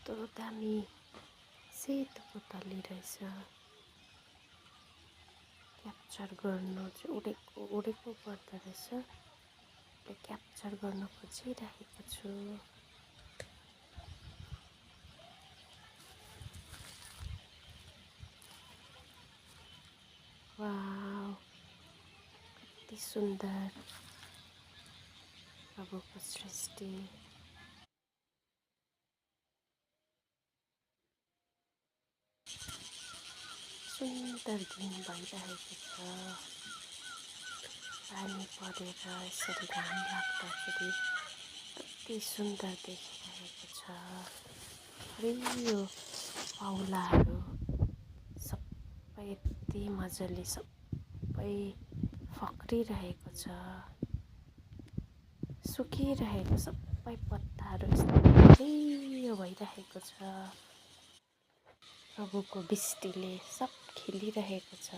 कस्तो दामी सेतो पुतली रहेछ। क्याप्चर गर्नु चाहिँ उडेको पर्दो रहेछ। क्याप्चर गर्न खोजिरहेको छु। वाउ, कति सुन्दर प्रभुको सृष्टि। सुन्दर दिन भइरहेको छ। पानी परेर यसरी घाम लाग्दाखेरि कति सुन्दर देखिरहेको छ। हरियो औलाहरू सबै यति मजाले सबै फक्रिरहेको छ। सुकिरहेको सबै पत्ताहरू हरियो भइरहेको छ। प्रभुको बिस्टीले सब खिलिरहेको छ।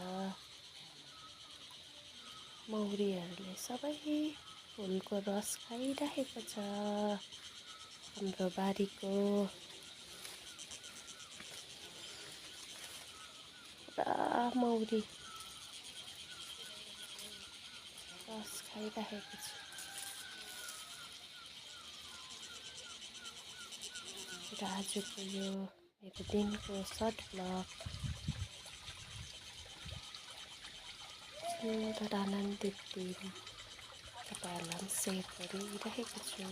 मौरीहरूले सबै फुलको रस खाइरहेको छ। हाम्रो बारीको पुरा मौरी रस खाइरहेको छ। र आजको यो मेरो दिनको सर्ट भ्लग सुन्दर आनन्दित दिन तपाईँहरूलाई सेयर गरिरहेको छु।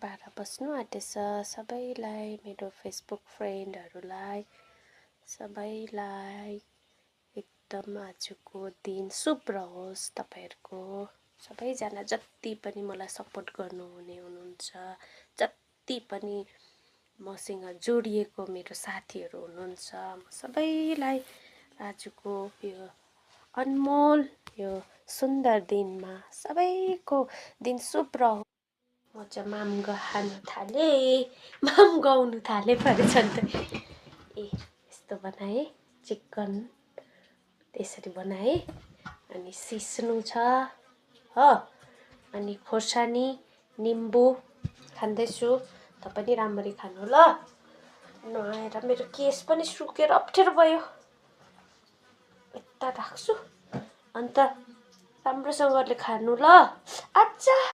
बाह्र बज्नु आँटेछ। सबैलाई, मेरो फेसबुक फ्रेन्डहरूलाई सबैलाई एकदम आजको दिन शुभ रहोस्। तपाईँहरूको सबैजना जति पनि मलाई सपोर्ट गर्नुहुने हुनुहुन्छ, जति पनि मसँग जोडिएको मेरो साथीहरू हुनुहुन्छ, सबैलाई आजको यो अनमोल यो सुन्दर दिनमा सबैको दिन शुभ रहोस्। म चाहिँ माम खानु थालेँ, माम गाउनु थालेँ परेछ नि त। ए यस्तो बनाएँ, चिकन त्यसरी बनाएँ, अनि सिस्नु छ हो, अनि खोर्सानी निम्बु खाँदैछु। तपाईँ पनि राम्ररी खानु ल। नआएर मेरो केस पनि सुकेर अप्ठ्यारो भयो। यता राख्छु अन्त राम्रोसँगले खानु ल। आच्छा।